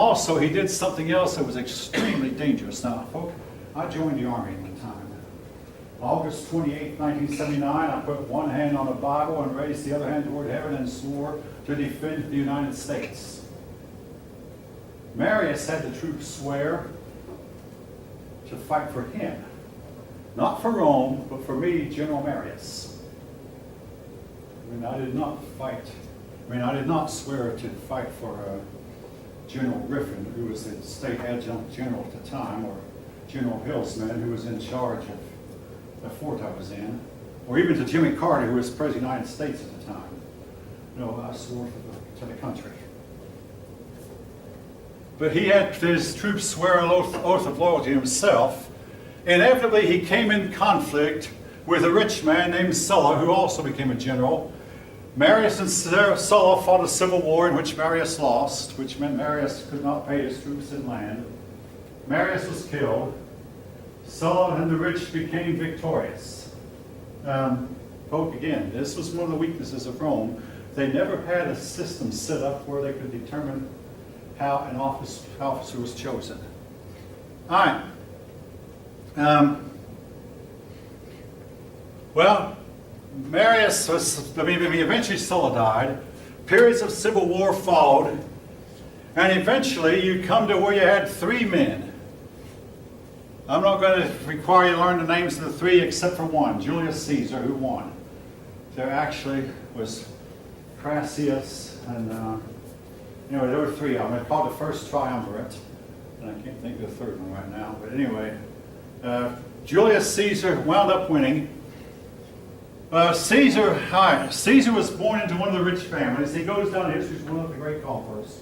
also, he did something else that was extremely dangerous. Now, folks, I joined the Army one time. August 28, 1979, I put one hand on the Bible and raised the other hand toward heaven and swore to defend the United States. Marius had the troops swear to fight for him. Not for Rome, but for me, General Marius. I did not fight. I did not swear to fight for General Griffin, who was the state adjunct general at the time, or General Hillsman, who was in charge of the fort I was in, or even to Jimmy Carter, who was President of the United States at the time. No, I swore to the country. But he had his troops swear an oath of loyalty himself. Inevitably, he came in conflict with a rich man named Sulla, who also became a general. Marius and Sulla fought a civil war in which Marius lost, which meant Marius could not pay his troops in land. Marius was killed. Sulla and the rich became victorious. Folk, again, this was one of the weaknesses of Rome. They never had a system set up where they could determine how an officer was chosen. All right. Well, Marius was, eventually Sulla died. Periods of civil war followed. And eventually you come to where you had three men. I'm not going to require you to learn the names of the three except for one, Julius Caesar, who won. There actually was Crassus, and there were three of them. They called the first triumvirate, and I can't think of the third one right now. But anyway, Julius Caesar wound up winning. Caesar was born into one of the rich families. He goes down in history as one of the great conquerors.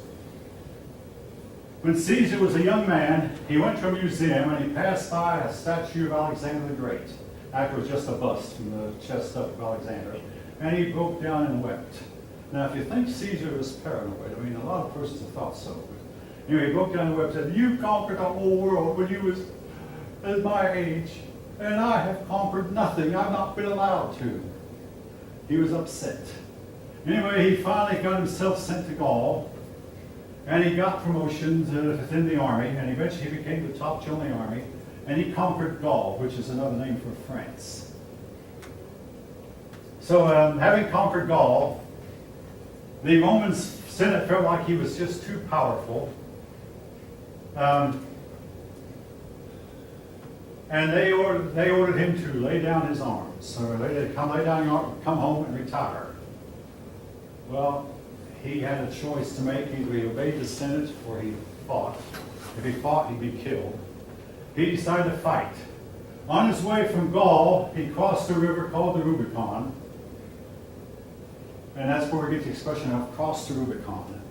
When Caesar was a young man, he went to a museum and he passed by a statue of Alexander the Great. Actually, it was just a bust from the chest up of Alexander. And he broke down and wept. Now, if you think Caesar was paranoid, a lot of persons have thought so. But anyway, he broke down and wept and said, "You conquered the whole world when you was at my age, and I have conquered nothing. I've not been allowed to." He was upset. Anyway, he finally got himself sent to Gaul. And he got promotions within the army, and eventually he became the top general in the army, and he conquered Gaul, which is another name for France. So having conquered Gaul, the Roman Senate felt like he was just too powerful. And they ordered him to lay down his arms. So come home and retire. Well, he had a choice to make. Either he obeyed the Senate or he fought. If he fought, he'd be killed. He decided to fight. On his way from Gaul, he crossed a river called the Rubicon. And that's where we get the expression of cross the Rubicon.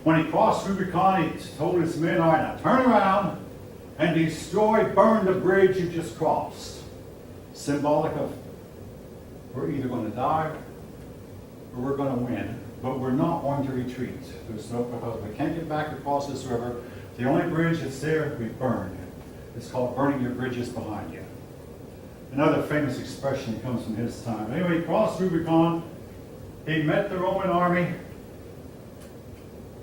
When he crossed Rubicon, he told his men, "All right, now turn around and burn the bridge you just crossed." Symbolic of, we're either going to die or we're going to win. But we're not going to retreat. Because we can't get back across this river. The only bridge that's there, we burn. It's called burning your bridges behind you. Another famous expression comes from his time. Anyway, he crossed Rubicon. He met the Roman army.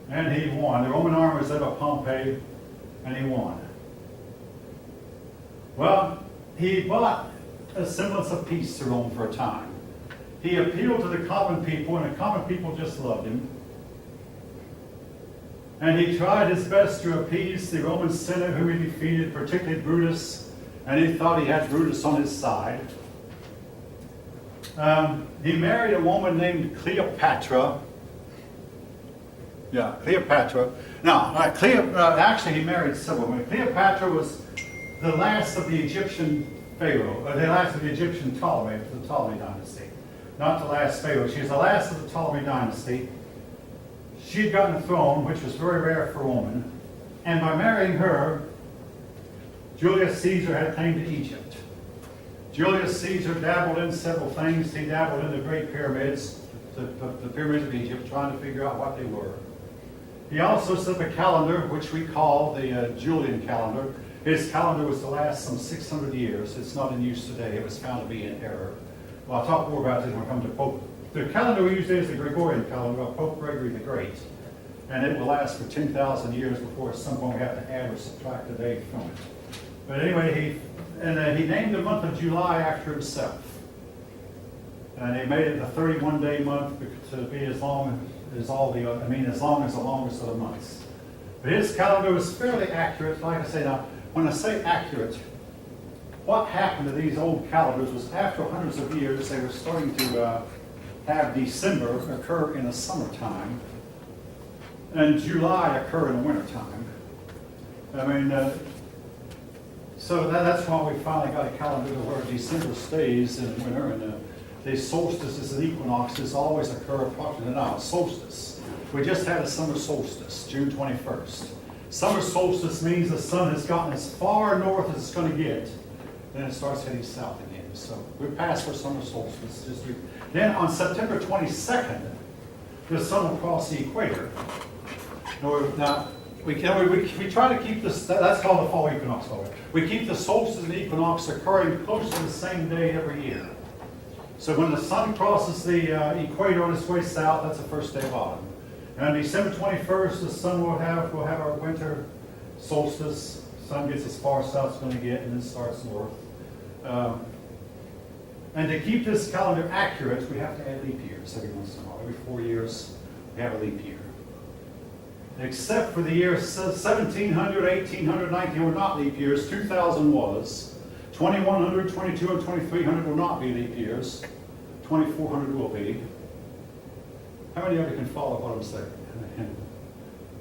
And he won. The Roman army was led by Pompey. And he won. Well, he brought a semblance of peace to Rome for a time. He appealed to the common people, and the common people just loved him. And he tried his best to appease the Roman Senate, whom he defeated, particularly Brutus, and he thought he had Brutus on his side. He married a woman named Cleopatra. Yeah, Cleopatra. Now, actually, he married several women. Cleopatra was the last of the Egyptian Pharaoh, or the last of the Egyptian Ptolemy, the Ptolemy dynasty. Not the last Pharaoh. She was the last of the Ptolemy dynasty. She'd gotten a throne, which was very rare for a woman. And by marrying her, Julius Caesar had claim to Egypt. Julius Caesar dabbled in several things. He dabbled in the Great Pyramids, the pyramids of Egypt, trying to figure out what they were. He also set up a calendar, which we call the Julian calendar. His calendar was to last some 600 years. It's not in use today. It was found to be in error. Well, I'll talk more about this when we come to Pope. The calendar we use today is the Gregorian calendar of Pope Gregory the Great. and it will last for 10,000 years before at some point we have to add or subtract a day from it. But anyway, he named the month of July after himself. And he made it a 31-day month to be as long as all the other, as long as the longest of the months. But his calendar was fairly accurate. Like I say now, when I say accurate, what happened to these old calendars was after hundreds of years, they were starting to have December occur in the summertime and July occur in the wintertime. So that's why we finally got a calendar where December stays in winter, and the solstices and equinoxes always occur approximately now. Solstice. We just had a summer solstice, June 21st. Summer solstice means the sun has gotten as far north as it's going to get, then it starts heading south again. So we're past our summer solstice. Then on September 22nd, the sun will cross the equator. Now, we try to keep this, that's called the fall equinox. We keep the solstice and equinox occurring close to the same day every year. So when the sun crosses the equator on its way south, that's the first day of autumn. And on December 21st, the sun will have our winter solstice. Sun gets as far south as it's going to get, and then starts north. And to keep this calendar accurate, we have to add leap years every once in a while. Every 4 years, we have a leap year. Except for the years 1700, 1800, 1900 were not leap years. 2000 was. 2100, 2200, and 2300 will not be leap years. 2400 will be. How many of you can follow what I'm saying?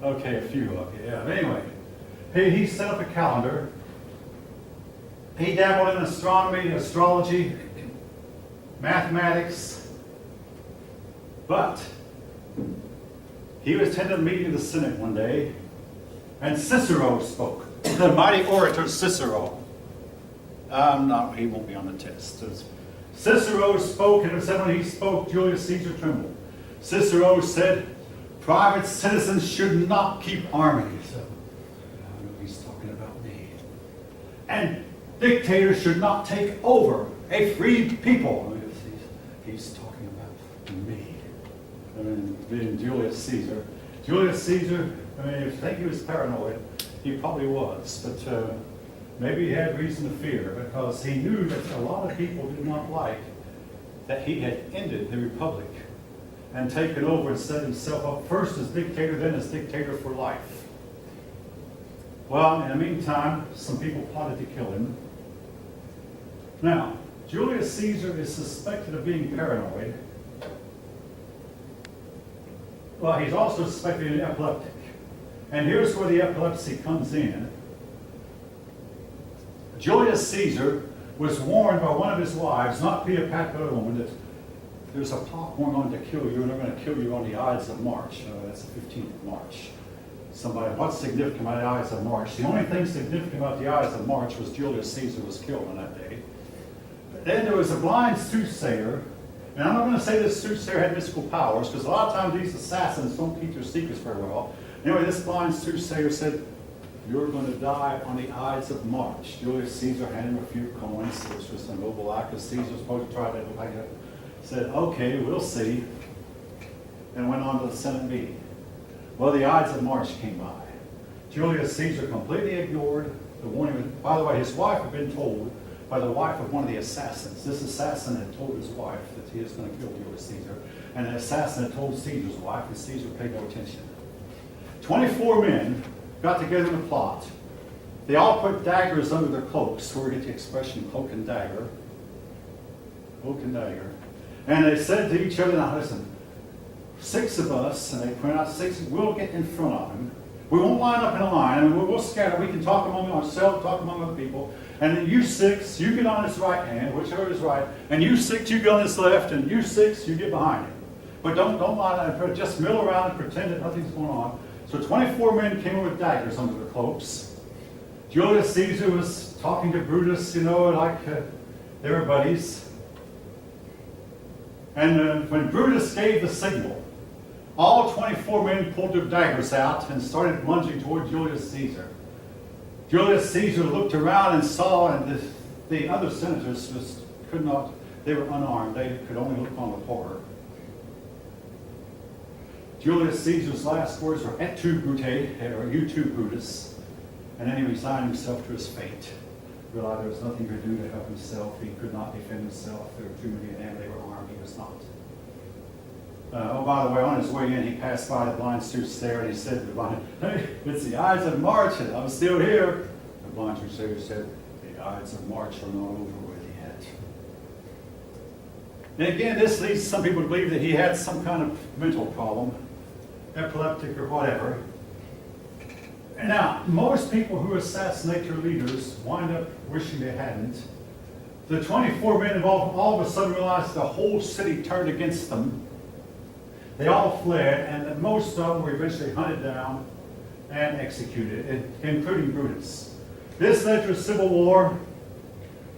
Okay, a few of you, yeah. But anyway, he set up a calendar. He dabbled in astronomy, astrology, mathematics, but he attended a meeting of the Senate one day, and Cicero spoke. The mighty orator Cicero. He won't be on the test. Cicero spoke, and it said when he spoke, Julius Caesar trembled. Cicero said, private citizens should not keep armies. So, I know he's talking about me. And dictators should not take over a free people. He's talking about me. Being Julius Caesar. Julius Caesar, if you think he was paranoid, he probably was. But maybe he had reason to fear, because he knew that a lot of people did not like that he had ended the republic and taken over and set himself up first as dictator, then as dictator for life. Well, in the meantime, some people plotted to kill him. Now, Julius Caesar is suspected of being paranoid. Well, he's also suspected of being epileptic. And here's where the epilepsy comes in. Julius Caesar was warned by one of his wives, not Cleopatra, the other woman, that there's a plot going on to kill you, and they're going to kill you on the Ides of March. That's the 15th of March. What's significant about the Ides of March? The only thing significant about the Ides of March was Julius Caesar was killed on that day. Then there was a blind soothsayer, and I'm not going to say this soothsayer had mystical powers, because a lot of times these assassins don't keep their secrets very well. Anyway, this blind soothsayer said, you're going to die on the Ides of March. Julius Caesar handed him a few coins, which was a noble act, because Caesar was supposed to try to look like it. Said, okay, we'll see, and went on to the Senate meeting. Well, the Ides of March came by. Julius Caesar completely ignored the warning. By the way, his wife had been told by the wife of one of the assassins. This assassin had told his wife that he was going to kill Julius Caesar, and the assassin had told Caesar's wife, and Caesar paid no attention. 24 men got together in a plot. They all put daggers under their cloaks, where we get the expression cloak and dagger. Cloak and dagger. And they said to each other, now listen, 6 of us, and they point out 6, we'll get in front of him. We won't line up in a line, and we'll scatter. We can talk among ourselves, talk among other people. And then you 6, you get on his right hand, whichever is right, and you 6, you get on his left, and you 6, you get behind him. But don't line up, just mill around and pretend that nothing's going on. So 24 men came in with daggers under their cloaks. Julius Caesar was talking to Brutus, like they were buddies. And when Brutus gave the signal, all 24 men pulled their daggers out and started lunging toward Julius Caesar. Julius Caesar looked around and saw, and the other senators could not, they were unarmed. They could only look on with horror. Julius Caesar's last words were "Et tu, Brute," or "You too, Brutus," and then he resigned himself to his fate. Realized there was nothing he could do to help himself. He could not defend himself. There were too many of them. They were armed. He was not. Oh, by the way, on his way in, he passed by the blind soothsayer and he said to the blind, "Hey, it's the Ides of March and I'm still here." The blind soothsayer said, "The Ides of March are not over with yet." And again, this leads some people to believe that he had some kind of mental problem, epileptic or whatever. Now, most people who assassinate their leaders wind up wishing they hadn't. The 24 men involved all of a sudden realized the whole city turned against them. They all fled, and most of them were eventually hunted down and executed, including Brutus. This led to a civil war.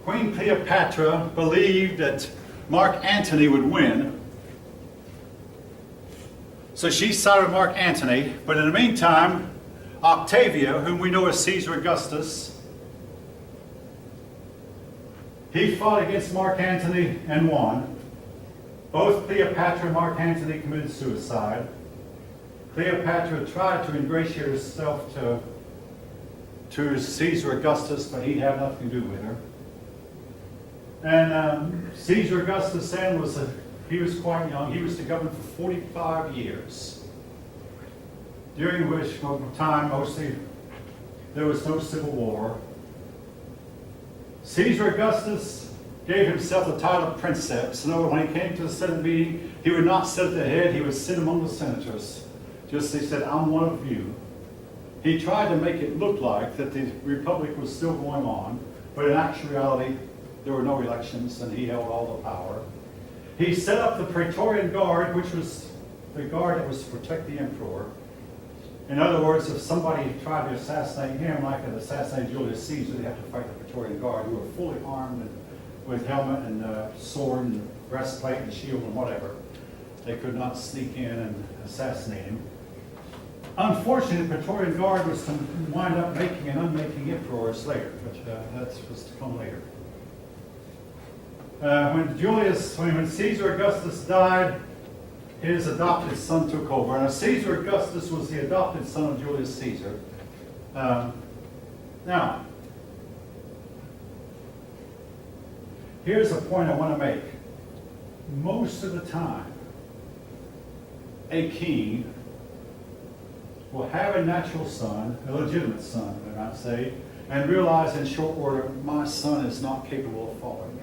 Queen Cleopatra believed that Mark Antony would win, so she sided with Mark Antony. But in the meantime, Octavia, whom we know as Caesar Augustus, he fought against Mark Antony and won. Both Cleopatra and Mark Antony committed suicide. Cleopatra tried to ingratiate herself to Caesar Augustus, but he'd have nothing to do with her. And Caesar Augustus then he was quite young. He was to govern for 45 years, during which time mostly there was no civil war. Caesar Augustus gave himself the title of princeps. In other words, when he came to the Senate meeting, he would not sit at the head, he would sit among the senators. Just he said, "I'm one of you." He tried to make it look like that the republic was still going on, but in actuality, there were no elections and he held all the power. He set up the Praetorian Guard, which was the guard that was to protect the emperor. In other words, if somebody tried to assassinate him, like it assassinated Julius Caesar, they had to fight the Praetorian Guard, who were fully armed and with helmet and sword and breastplate and shield and whatever. They could not sneak in and assassinate him. Unfortunately, the Praetorian Guard was to wind up making and unmaking emperors later, but that was to come later. When Caesar Augustus died, his adopted son took over. And Caesar Augustus was the adopted son of Julius Caesar. Now, here's a point I want to make. Most of the time, a king will have a natural son, a legitimate son, I might say, and realize in short order, my son is not capable of following me.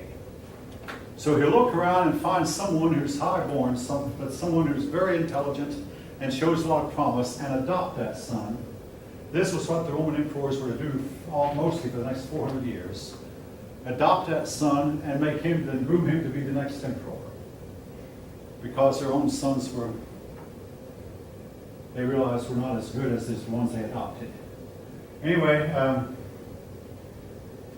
So he'll look around and find someone who's highborn, but someone who's very intelligent and shows a lot of promise, and adopt that son. This was what the Roman emperors were to do mostly for the next 400 years. Adopt that son and make him, then groom him to be the next emperor. Because their own sons they realized were not as good as the ones they adopted. Anyway,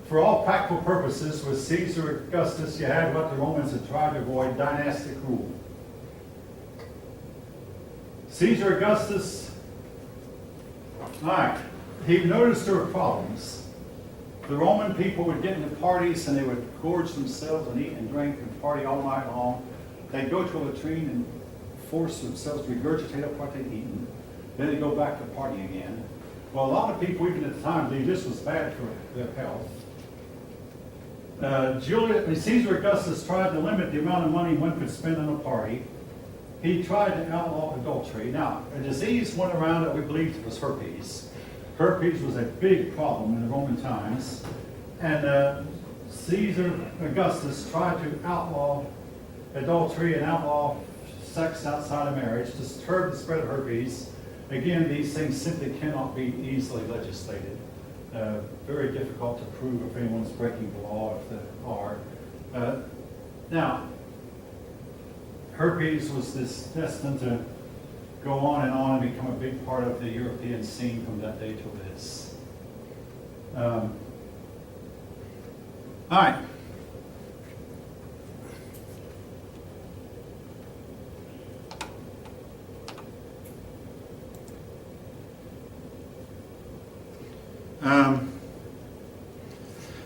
for all practical purposes, with Caesar Augustus, you had what the Romans had tried to avoid, dynastic rule. Caesar Augustus, all right, he noticed there were problems. The Roman people would get into parties and they would gorge themselves and eat and drink and party all night long. They'd go to a latrine and force themselves to regurgitate up what they'd eaten. Then they'd go back to partying again. Well, a lot of people, even at the time, believed this was bad for their health. Caesar Augustus tried to limit the amount of money one could spend on a party. He tried to outlaw adultery. Now, a disease went around that we believed was herpes. Herpes was a big problem in the Roman times. And Caesar Augustus tried to outlaw adultery and outlaw sex outside of marriage to curb the spread of herpes. Again, these things simply cannot be easily legislated. Very difficult to prove if anyone's breaking the law, if they are. Now, herpes was destined to go on and become a big part of the European scene from that day till this. All right.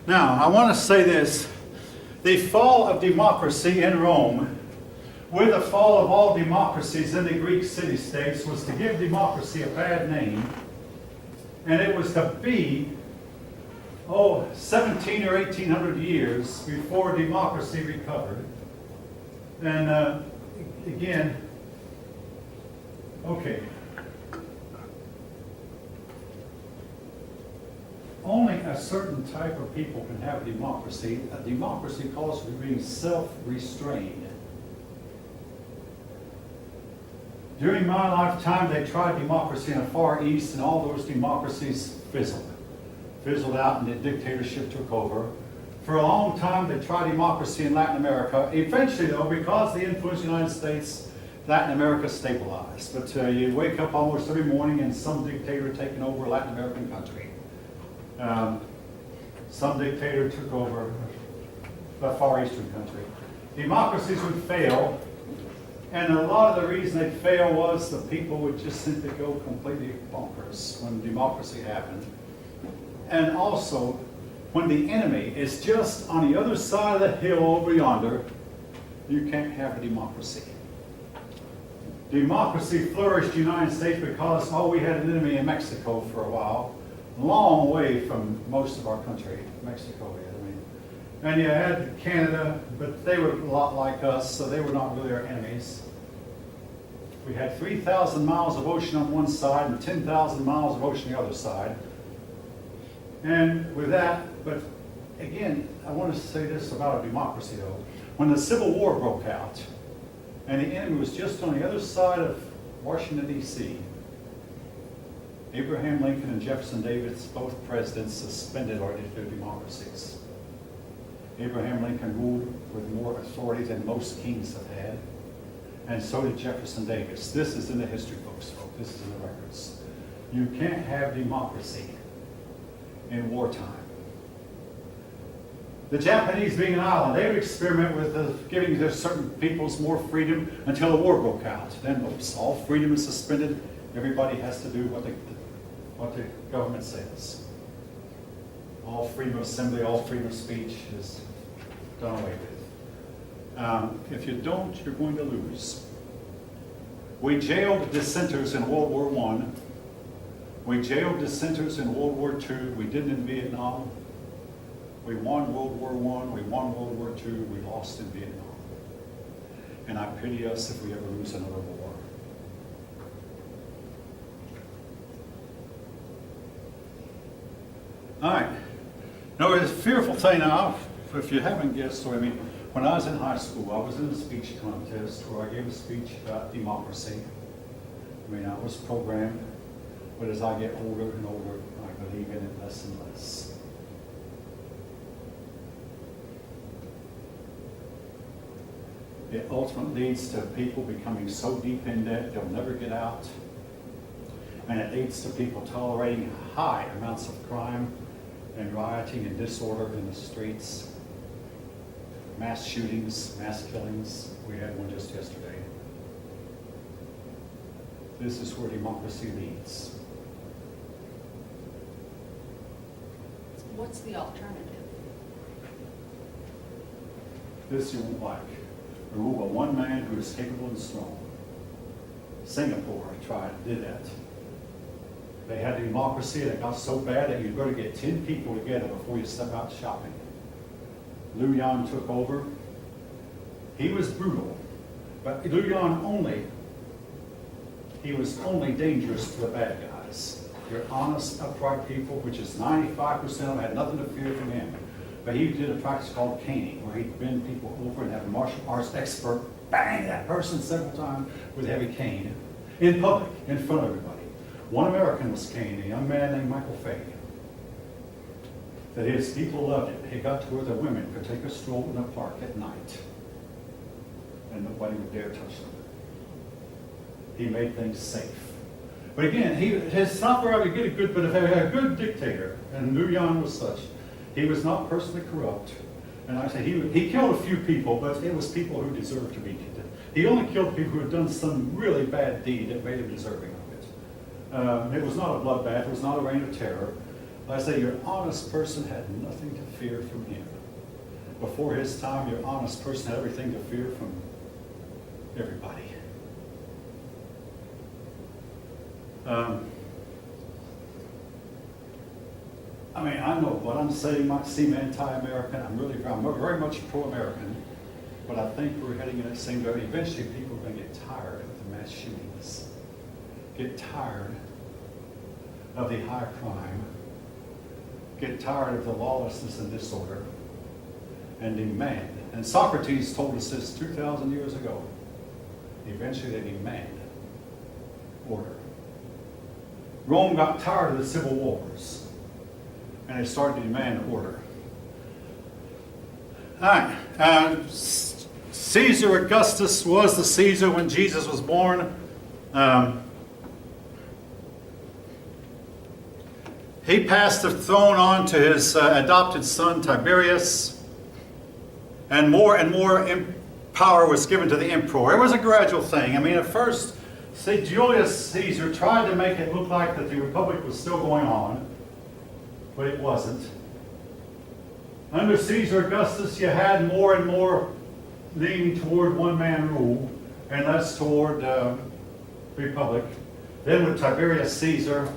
Now, I want to say this. The fall of democracy in Rome with the fall of all democracies in the Greek city-states was to give democracy a bad name. And it was to be, 17 or 1800 years before democracy recovered. And again, okay. Only a certain type of people can have democracy. A democracy calls for being self-restrained. During my lifetime, they tried democracy in the Far East, and all those democracies fizzled out, and the dictatorship took over. For a long time, they tried democracy in Latin America. Eventually, though, because of the influence of the United States, Latin America stabilized. But you wake up almost every morning and some dictator taking over a Latin American country. Some dictator took over the Far Eastern country. Democracies would fail, and a lot of the reason they'd fail was the people would just simply go completely bonkers when democracy happened. And also, when the enemy is just on the other side of the hill over yonder, you can't have a democracy. Democracy flourished in the United States because, we had an enemy in Mexico for a while, long way from most of our country, Mexico is. And you had Canada, but they were a lot like us, so they were not really our enemies. We had 3,000 miles of ocean on one side and 10,000 miles of ocean on the other side. And with that, but again, I want to say this about a democracy though. When the Civil War broke out, and the enemy was just on the other side of Washington, D.C., Abraham Lincoln and Jefferson Davis, both presidents, suspended our democracies. Abraham Lincoln ruled with more authority than most kings have had, and so did Jefferson Davis. This is in the history books, folks. This is in the records. You can't have democracy in wartime. The Japanese, being an island, they would experiment with giving their certain peoples more freedom until the war broke out. Then, all freedom is suspended. Everybody has to do what the government says. All freedom of assembly, all freedom of speech is done away with. If you don't, you're going to lose. We jailed dissenters in World War I. We jailed dissenters in World War II. We didn't in Vietnam. We won World War I. We won World War II. We lost in Vietnam. And I pity us if we ever lose another war. All right. Now, it's a fearful thing now, if you haven't guessed, when I was in high school, I was in a speech contest where I gave a speech about democracy. I was programmed, but as I get older and older, I believe in it less and less. It ultimately leads to people becoming so deep in debt they'll never get out. And it leads to people tolerating high amounts of crime and rioting and disorder in the streets. Mass shootings, mass killings. We had one just yesterday. This is where democracy leads. What's the alternative? This you won't like. The rule of one man who is capable and strong. Singapore did that. They had democracy that got so bad that you'd better get 10 people together before you step out shopping. Liu Yan took over. He was brutal, but Liu Yan he was only dangerous to the bad guys. Your honest, upright people, which is 95% of them, had nothing to fear from him. But he did a practice called caning, where he'd bend people over and have a martial arts expert bang that person several times with a heavy cane in public, in front of everybody. One American was caned, a young man named Michael Fay. That his people loved it. It got to where the women could take a stroll in the park at night, and nobody would dare touch them. He made things safe. But again, it's not where I would get a good, but if I had a good dictator, and Liu Yan was such, he was not personally corrupt. And I say he killed a few people, but it was people who deserved to be killed. He only killed people who had done some really bad deed that made him deserving of it. It was not a bloodbath. It was not a reign of terror. I say your honest person had nothing to fear from him. Before his time, your honest person had everything to fear from everybody. I mean, I know what I'm saying might seem anti-American. I'm very much pro-American, but I think we're heading in the same direction. Eventually, people are going to get tired of the mass shootings, get tired of the high crime, get tired of the lawlessness and disorder, and demand. And Socrates told us this 2,000 years ago. Eventually, they demand order. Rome got tired of the civil wars, and they started to demand order. All right. Caesar Augustus was the Caesar when Jesus was born. He passed the throne on to his adopted son Tiberius, and more power was given to the emperor. It was a gradual thing. I mean, at first, Julius Caesar tried to make it look like that the republic was still going on, but it wasn't. Under Caesar Augustus, you had more and more leaning toward one-man rule and less toward republic. Then with Tiberius Caesar,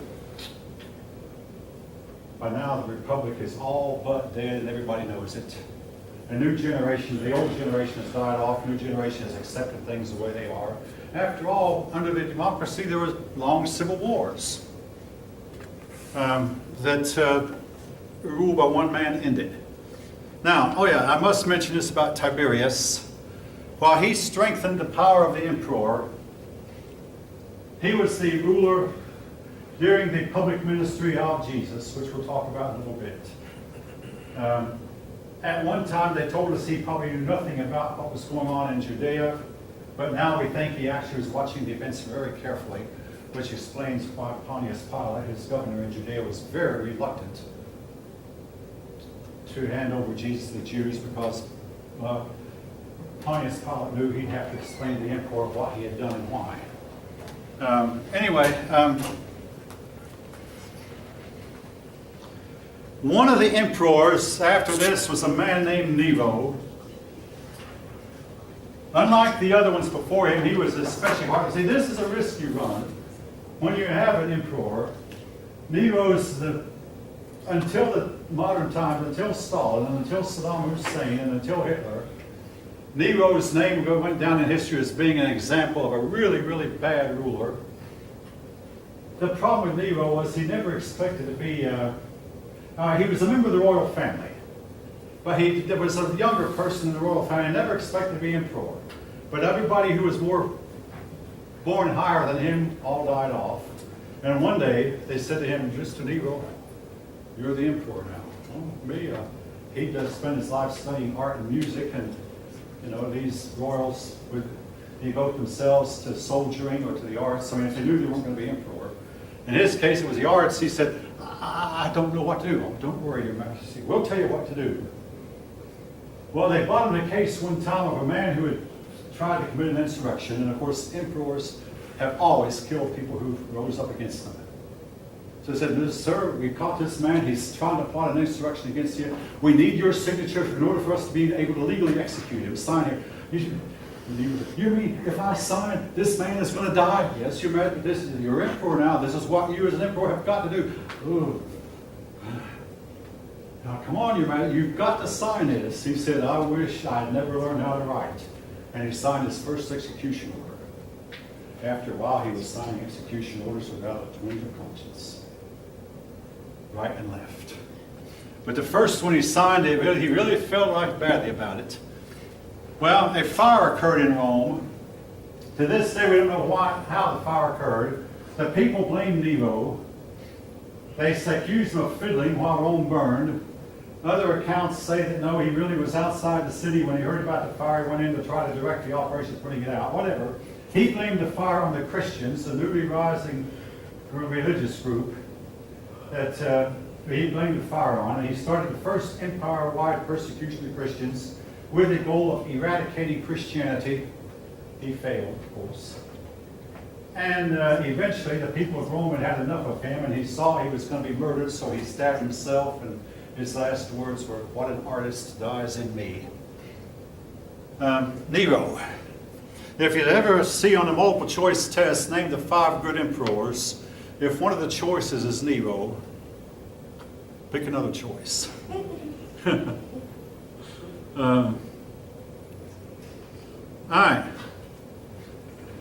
by now the republic is all but dead and everybody knows it. A new generation, the old generation has died off, new generation has accepted things the way they are. After all, under the democracy, there was long civil wars that rule by one man ended. Now, I must mention this about Tiberius. While he strengthened the power of the emperor, he was the ruler during the public ministry of Jesus, which we'll talk about in a little bit. At one time, they told us he probably knew nothing about what was going on in Judea, but now we think he actually was watching the events very carefully, which explains why Pontius Pilate, his governor in Judea, was very reluctant to hand over Jesus to the Jews because Pontius Pilate knew he'd have to explain to the emperor what he had done and why. One of the emperors after this was a man named Nero. Unlike the other ones before him, he was especially hard. See, this is a risk you run when you have an emperor. Nero's until the modern times, until Stalin, and until Saddam Hussein, and until Hitler, Nero's name went down in history as being an example of a really, really bad ruler. The problem with Nero was he never expected to be, he was a member of the royal family. But there was a younger person in the royal family, never expected to be emperor. But everybody who was born higher than him all died off. And one day they said to him, "Mr. Nero, you're the emperor now." "Oh, me?" He does spend his life studying art and music, and these royals would devote themselves to soldiering or to the arts. I mean, if they knew they weren't going to be emperor. In his case, it was the arts. He said, "I don't know what to do." "Oh, don't worry, Your Majesty. We'll tell you what to do." Well, they brought him a case one time of a man who had tried to commit an insurrection, and of course, emperors have always killed people who rose up against them. So they said, "Sir, we caught this man. He's trying to plot an insurrection against you. We need your signature in order for us to be able to legally execute him. Sign here." You mean if I sign, this man is going to die?" "Yes, Your Majesty. This is your emperor now. This is what you as an emperor have got to do." "Ooh. Now, come on, Your Majesty. You've got to sign this." He said, "I wish I'd never learned how to write." And he signed his first execution order. After a while, he was signing execution orders without a twinge of conscience. Right and left. But the first one he signed, he really felt like badly about it. Well, a fire occurred in Rome. To this day, we don't know how the fire occurred. The people blamed Nero. They accused him of fiddling while Rome burned. Other accounts say that no, he really was outside the city when he heard about the fire. He went in to try to direct the operations putting it out. Whatever. He blamed the fire on the Christians, the newly rising religious group that he blamed the fire on. And he started the first empire-wide persecution of Christians with the goal of eradicating Christianity. He failed, of course. And eventually the people of Rome had enough of him, and he saw he was going to be murdered, so he stabbed himself, and his last words were, "What an artist dies in me." Nero. If you ever see on a multiple choice test, name the 5 good emperors. If one of the choices is Nero, pick another choice. All right.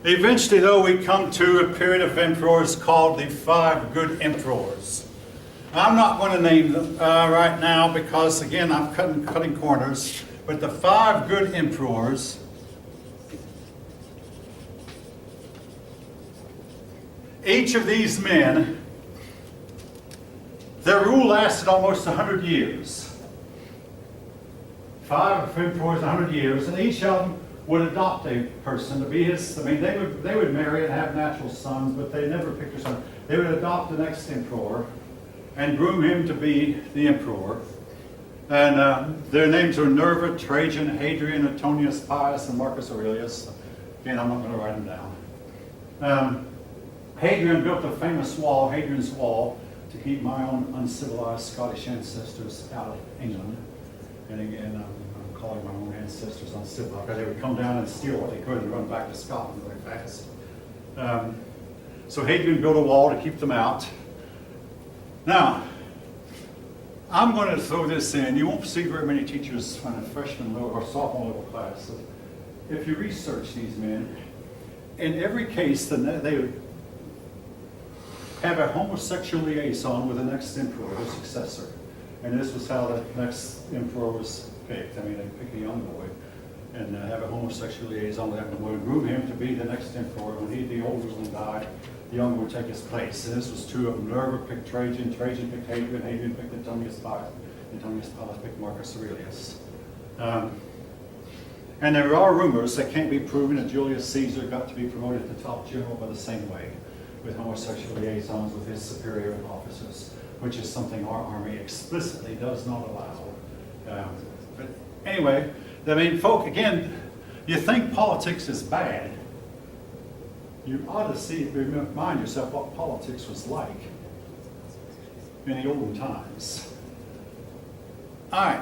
Eventually, though, we come to a period of emperors called the 5 good emperors. I'm not going to name them right now because, again, I'm cutting corners. But the 5 good emperors each of these men, their rule lasted almost 100 years. 5 emperors, 100 years, and each of them would adopt a person to be his. I mean, they would marry and have natural sons, but they never picked a son. They would adopt the next emperor and groom him to be the emperor. And their names are Nerva, Trajan, Hadrian, Antonius Pius, and Marcus Aurelius. Again, I'm not going to write them down. Hadrian built the famous wall, Hadrian's Wall, to keep my own uncivilized Scottish ancestors out of England. And again, I'm calling my own ancestors uncivilized because they would come down and steal what they could and run back to Scotland very fast. So Hadrian built a wall to keep them out. Now, I'm going to throw this in. You won't see very many teachers in a freshman level or sophomore level class. So if you research these men, in every case, they would have a homosexual liaison with the next emperor or successor. And this was how the next emperor was picked. I mean, they pick a young boy and have a homosexual liaison with him and would groom him to be the next emperor. When he'd be older and die, the younger would take his place. And this was 2 of them. Nerva picked Trajan, Trajan picked Hadrian, Hadrian picked Antonius Pius, Antonius Pius picked Marcus Aurelius. And there are rumors that can't be proven that Julius Caesar got to be promoted to top general by the same way, with homosexual liaisons with his superior officers, which is something our army explicitly does not allow. But anyway, I mean, folk, again, you think politics is bad. You ought to remind yourself what politics was like in the olden times. All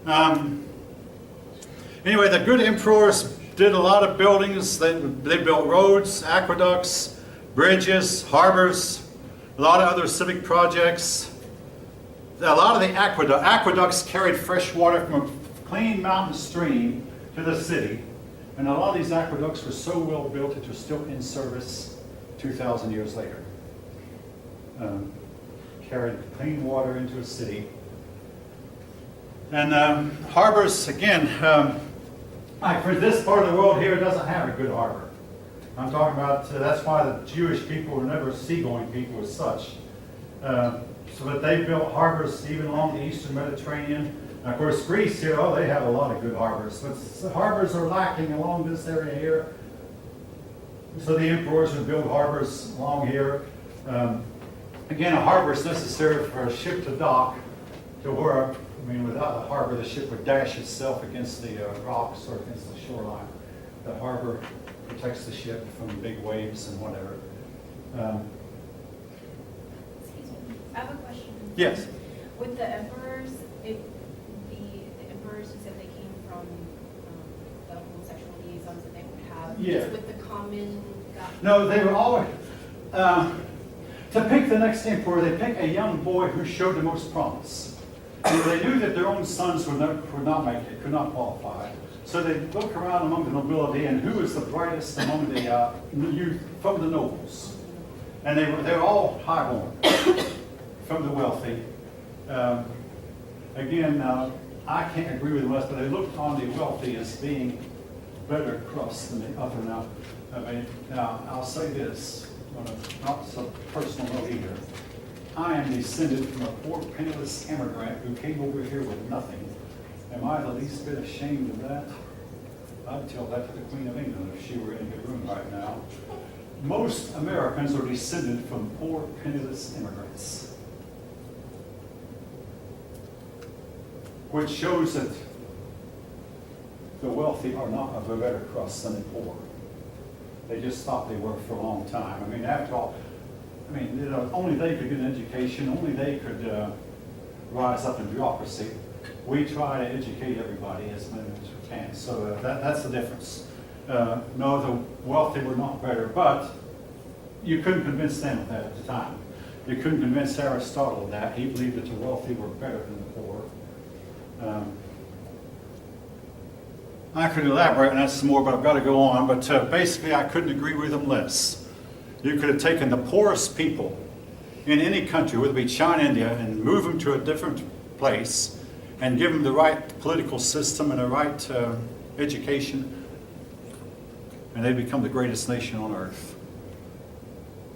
right. Anyway, the good emperors did a lot of buildings. They built roads, aqueducts, bridges, harbors, a lot of other civic projects. A lot of the aqueducts carried fresh water from a clean mountain stream to the city. And a lot of these aqueducts were so well built that they're still in service 2,000 years later. Carried clean water into a city. And harbors, again, for this part of the world here, doesn't have a good harbor. I'm talking about, that's why the Jewish people were never seagoing people as such. So that they built harbors even along the eastern Mediterranean. Of course, Greece here, they have a lot of good harbors, but the harbors are lacking along this area here. So the emperors would build harbors along here. Again, a harbor is necessary for a ship to dock to where, I mean, without the harbor, the ship would dash itself against the rocks or against the shoreline. The harbor protects the ship from big waves and whatever. Excuse me, I have a question. Yes. With the emperors, if the emperors who said they came from the homosexual liaisons that they would have, Yeah. just with the common guy. No, they were always, to pick the next emperor, they pick a young boy who showed the most promise. And they knew that their own sons would not make it, could not qualify. So they look around among the nobility and who is the brightest among the youth, from the nobles. And they were all highborn from the wealthy. Again, I can't agree with West, but they looked on the wealthy as being better crust than the other. Now, I'll say this, on a not so personal note either. I am descended from a poor penniless immigrant who came over here with nothing. Am I the least bit ashamed of that? I'd tell that to the Queen of England if she were in the room right now. Most Americans are descended from poor penniless immigrants, which shows that the wealthy are not of a better crust than the poor. They just thought they were for a long time. I mean, after all, only they could get an education, only they could rise up in bureaucracy. We try to educate everybody as many as we can. So that's the difference. no, the wealthy were not better, but you couldn't convince them of that at the time. You couldn't convince Aristotle of that. He believed that the wealthy were better than the poor. I could elaborate on that some more, but I've got to go on. But basically, I couldn't agree with them less. You could have taken the poorest people in any country, whether it be China, India, and move them to a different place and give them the right political system and the right education, and they become the greatest nation on earth.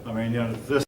I mean, you know, this